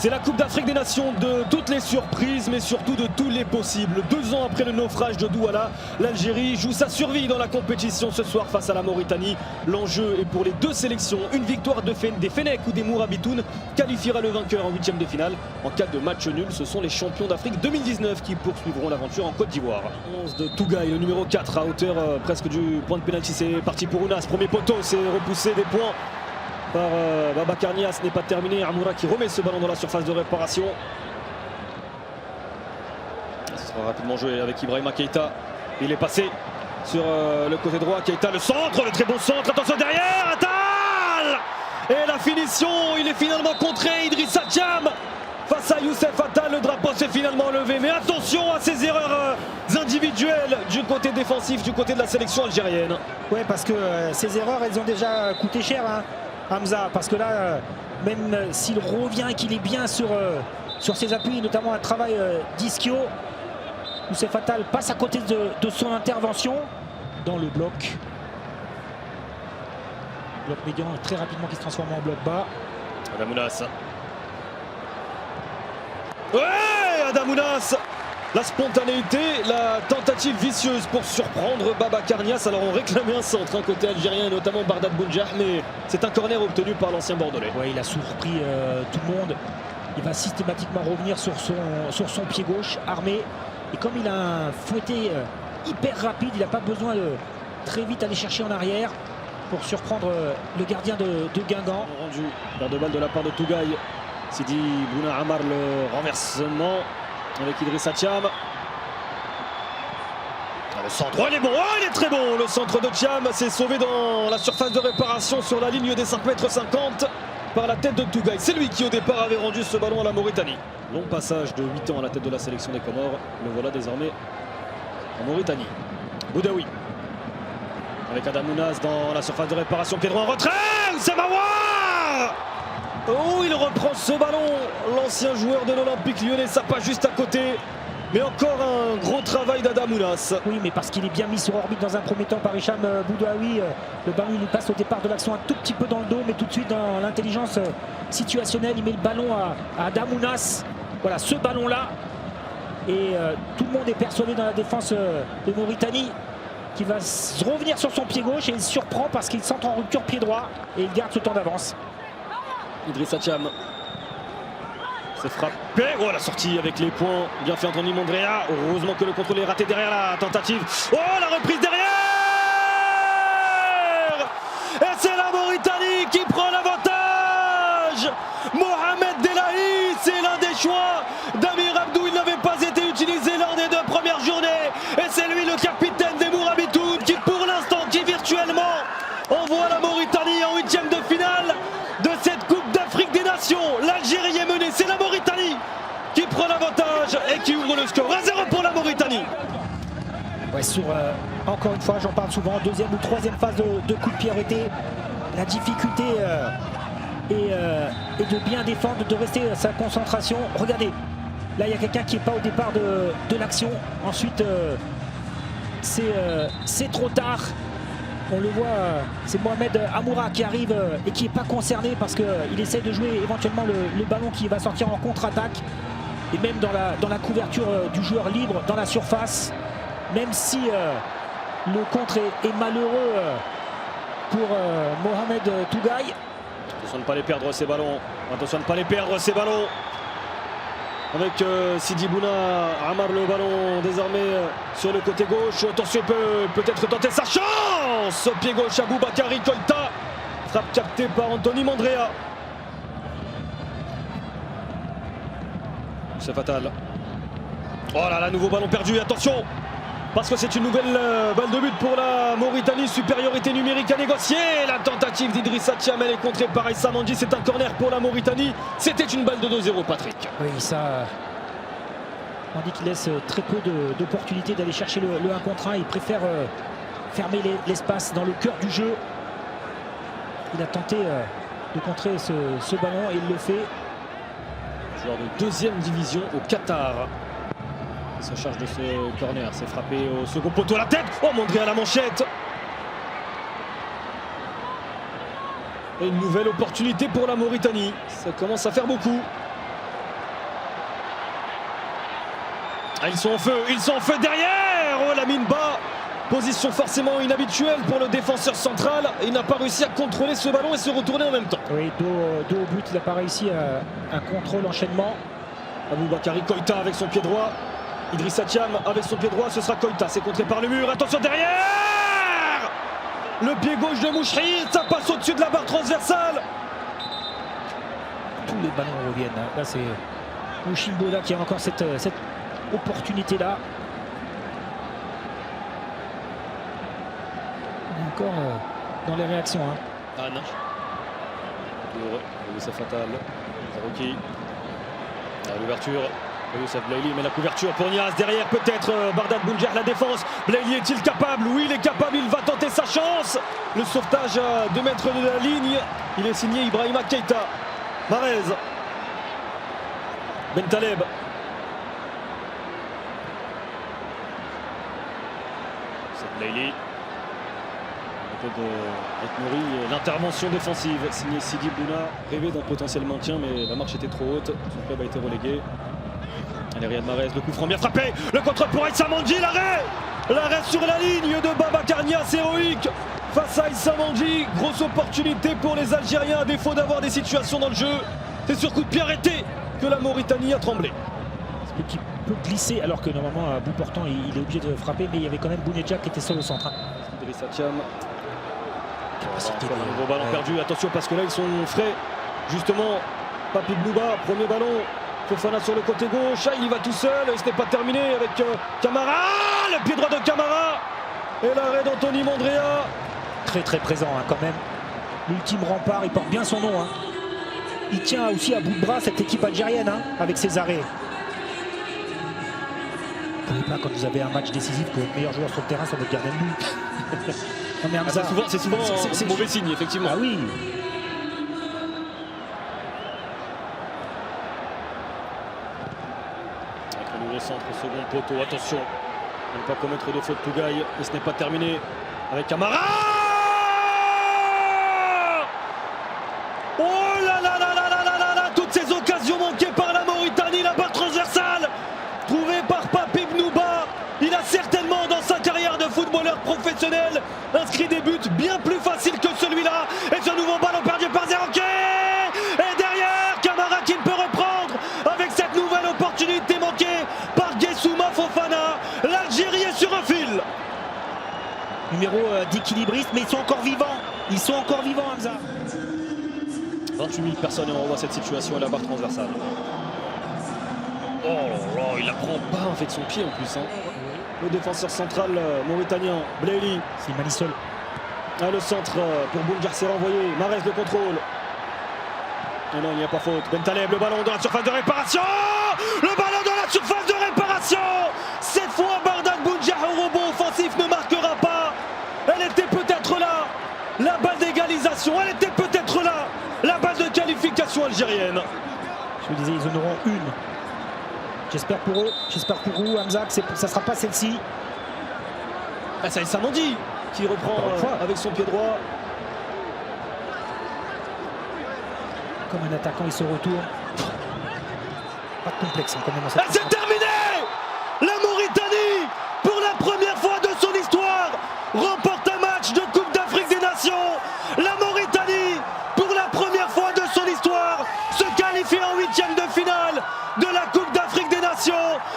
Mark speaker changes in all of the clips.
Speaker 1: C'est la Coupe d'Afrique des Nations de toutes les surprises, mais surtout de tous les possibles. 2 ans après le naufrage de Douala, l'Algérie joue sa survie dans la compétition ce soir face à la Mauritanie. L'enjeu est pour les 2 sélections. Une victoire des Fennecs ou des Mourabitoun qualifiera le vainqueur en 8e de finale. En cas de match nul, ce sont les champions d'Afrique 2019 qui poursuivront l'aventure en Côte d'Ivoire. 11 de Tougaï, le numéro 4 à hauteur presque du point de pénalty. C'est parti pour Ounas. Premier poteau, c'est repoussé des points par Babacar Niasse, n'est pas terminé. Amoura qui remet ce ballon dans la surface de réparation. Ce sera rapidement joué avec Ibrahima Keïta. Il est passé sur le côté droit. Keïta, le centre, le très bon centre. Attention derrière, Attal. Et la finition, il est finalement contré. Idrissa Thiam face à Youssef Attal. Le drapeau s'est finalement levé. Mais attention à ces erreurs individuelles du côté défensif, du côté de la sélection algérienne.
Speaker 2: Oui, parce que ces erreurs, elles ont déjà coûté cher, hein, Hamza. Parce que là, même s'il revient et qu'il est bien sur ses appuis, notamment un travail d'Ischio, Youssef Attal passe à côté de son intervention dans le bloc. Bloc médian très rapidement qui se transforme en bloc bas.
Speaker 1: Adamounas. Ouais, Adamounas. La spontanéité, la tentative vicieuse pour surprendre Babacar Niasse. Alors on réclamait un centre, côté algérien, notamment Bardad Bounjah, mais c'est un corner obtenu par l'ancien bordelais.
Speaker 2: Ouais, il a surpris tout le monde. Il va systématiquement revenir sur son pied gauche, armé. Et comme il a un fouetté hyper rapide, il n'a pas besoin de très vite aller chercher en arrière pour surprendre le gardien de Guingamp.
Speaker 1: Rendu vers de balle de la part de Tougaï. Sidi Bouna Amar, le renversement avec Idrissa Thiam. Le centre, oh, il est bon, oh, il est très bon. Le centre de Thiam s'est sauvé dans la surface de réparation sur la ligne des 5,50 m par la tête de Tougaï. C'est lui qui au départ avait rendu ce ballon à la Mauritanie. Long passage de 8 ans à la tête de la sélection des Comores. Le voilà désormais en Mauritanie. Boudaoui avec Adamounas dans la surface de réparation. Pied droit en retrait. C'est Mawar. Oh, il reprend ce ballon. L'ancien joueur de l'Olympique Lyonnais, ça passe juste à côté. Mais encore un gros travail d'Adamounas.
Speaker 2: Oui, mais parce qu'il est bien mis sur orbite dans un premier temps par Hicham Boudaoui. Le ballon, il passe au départ de l'action un tout petit peu dans le dos, mais tout de suite dans l'intelligence situationnelle, il met le ballon à Adamounas. Voilà, ce ballon-là. Et tout le monde est persuadé dans la défense de Mauritanie qui va revenir sur son pied gauche et il surprend parce qu'il centre en rupture pied droit et il garde ce temps d'avance.
Speaker 1: Idrissa Thiam. C'est frappé. Oh, la sortie avec les points. Bien fait Anthony Mondrea. Heureusement que le contrôle est raté derrière la tentative. Oh, la reprise derrière. Et c'est la Mauritanie qui prend l'avantage. Mohamed Delahi, c'est l'un des choix d'Amir Abdou. Il n'avait pas été utilisé lors des 2 premières journées. Et c'est lui le capitaine des Mourabitoun qui pour l'instant, qui virtuellement envoie la Mauritanie en 8e de finale de cette Coupe d'Afrique des Nations. L'Algérie est menée, c'est la Mauritanie qui prend l'avantage et qui ouvre le score. 1-0 pour la Mauritanie.
Speaker 2: Ouais, encore une fois, j'en parle souvent, 2e ou 3e phase de coup de pied arrêté. La difficulté est de bien défendre, de rester à sa concentration. Regardez, là il y a quelqu'un qui n'est pas au départ de l'action. Ensuite, c'est trop tard. On le voit, c'est Mohamed Amoura qui arrive et qui n'est pas concerné parce qu'il essaie de jouer éventuellement le ballon qui va sortir en contre-attaque. Et même dans la couverture du joueur libre, dans la surface, même si le contre est malheureux pour Mohamed Tougaï.
Speaker 1: Attention de ne pas les perdre ces ballons. Attention de ne pas les perdre ces ballons. Avec Sidi Bouna Amar, le ballon désormais sur le côté gauche. Attention, il peut peut-être tenter sa chance. Pied gauche à Boubakari Koïta. Frappe captée par Anthony Mondrea. C'est fatal. Oh là là, nouveau ballon perdu. Attention, parce que c'est une nouvelle balle de but pour la Mauritanie. Supériorité numérique à négocier. La tentative d'Idrissa Thiam, elle est contrée par Issa Mandi. C'est un corner pour la Mauritanie. C'était une balle de 2-0, Patrick.
Speaker 2: Oui, ça... On dit qu'il laisse très peu d'opportunités d'aller chercher le 1 contre 1. Il préfère fermer l'espace dans le cœur du jeu. Il a tenté de contrer ce ballon et il le fait.
Speaker 1: Joueur de 2e division au Qatar. Il se charge de ce corner. C'est frappé au second poteau à la tête. Oh, Mondrea à la manchette. Et une nouvelle opportunité pour la Mauritanie. Ça commence à faire beaucoup. Ah, ils sont en feu derrière. Oh, la mine bas. Position forcément inhabituelle pour le défenseur central. Il n'a pas réussi à contrôler ce ballon et se retourner en même temps.
Speaker 2: Oui, dos au but, il n'a pas réussi à un contrôle, enchaînement.
Speaker 1: Aboubakari Koïta avec son pied droit. Idrissa Thiam avec son pied droit, ce sera Koïta. C'est contré par le mur. Attention derrière. Le pied gauche de Mouchri, ça passe au-dessus de la barre transversale.
Speaker 2: Tous les ballons reviennent. Là, c'est Mouchimbola qui a encore cette opportunité-là. Encore dans les réactions.
Speaker 1: Anne. C'est fatal. Zarouki. L'ouverture. Youssef Blaili met la couverture pour Niaz. Derrière peut-être Bardad Bounjer, la défense. Blaili est-il capable? Oui, il est capable. Il va tenter sa chance. Le sauvetage à 2 mètres de la ligne. Il est signé Ibrahima Keita. Marez. Bentaleb. C'est Blaili. D'être nourri, l'intervention défensive signée Sidi Bouna, rêvé d'un potentiel maintien, mais la marche était trop haute, son club a été relégué. Allez, Riyad Mahrez, le coup franc bien frappé, le contre pour Issa Mandji, l'arrêt sur la ligne de Babacar Niasse, héroïque face à Issa Mandji. Grosse opportunité pour les Algériens, à défaut d'avoir des situations dans le jeu. C'est sur coup de pied arrêté que la Mauritanie a tremblé.
Speaker 2: Qui peut glisser alors que normalement à bout portant il est obligé de frapper, mais il y avait quand même Bounedjah qui était seul au centre.
Speaker 1: Idrissa Thiam. Un nouveau ballon perdu, attention parce que là ils sont frais. Justement, Papi Blouba, premier ballon. Fofana sur le côté gauche, il y va tout seul, ce n'est pas terminé avec Camara, le pied droit de Camara et l'arrêt d'Anthony Mondrea.
Speaker 2: Très présent quand même. L'ultime rempart, il porte bien son nom. Il tient aussi à bout de bras cette équipe algérienne avec ses arrêts. Vous ne pouvez pas, quand vous avez un match décisif, que le meilleur joueur sur le terrain soit votre gardien de but. Non, mais Hamza,
Speaker 1: c'est souvent un mauvais signe, effectivement.
Speaker 2: Ah oui.
Speaker 1: Avec le nouveau centre au second poteau, attention à ne pas commettre de faute Tougaï, et ce n'est pas terminé avec Camara. Oh là là là là là là là, toutes ces occasions manquées par la Mauritanie, la barre transversale trouvée par Papi Blouba. Il a certainement dans sa carrière de footballeur professionnel inscrit des buts bien plus faciles que celui-là. Et ce nouveau ballon perdu par Zarouki. Et derrière, Camara qui ne peut reprendre avec cette nouvelle opportunité manquée par Guessouma Fofana. L'Algérie est sur un fil.
Speaker 2: Numéro d'équilibriste, mais ils sont encore vivants. Ils sont encore vivants, Hamza.
Speaker 1: 28 000 personnes et on revoit cette situation à la barre transversale. Oh là, il la prend pas avec son pied en plus. Le défenseur central mauritanien, Blaili.
Speaker 2: C'est Manisol.
Speaker 1: Le centre pour Bounjer, c'est renvoyé. Mahrez le contrôle. Et non, il n'y a pas faute. Bentaleb, le ballon dans la surface de réparation. Le ballon dans la surface de réparation. Cette fois, Bardad Bounjer au rebond offensif ne marquera pas. Elle était peut-être là. La balle d'égalisation, elle était peut-être là. La balle de qualification algérienne.
Speaker 2: Je vous disais, ils en auront une. J'espère pour eux, j'espère pour vous, Hamza, que ça ne sera pas celle-ci.
Speaker 1: C'est Issa Mandji qui reprend avec son pied droit.
Speaker 2: Comme un attaquant, il se retourne. Pas de complexe quand même.
Speaker 1: C'est terminé. La Mauritanie, pour la première fois de son histoire, remporte un match de Coupe d'Afrique des Nations. La Mauritanie, pour la première fois de son histoire, se qualifie en 8e de finale de la Coupe d'Afrique des Nations.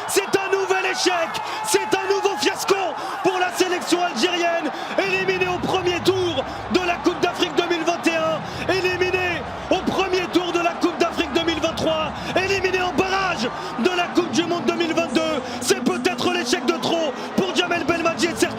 Speaker 1: C'est un nouvel échec, c'est un nouveau fiasco pour la sélection algérienne, éliminée au premier tour de la Coupe d'Afrique 2021, éliminée au premier tour de la Coupe d'Afrique 2023, éliminée en barrage de la Coupe du Monde 2022. C'est peut-être l'échec de trop pour Djamel Belmadi et certains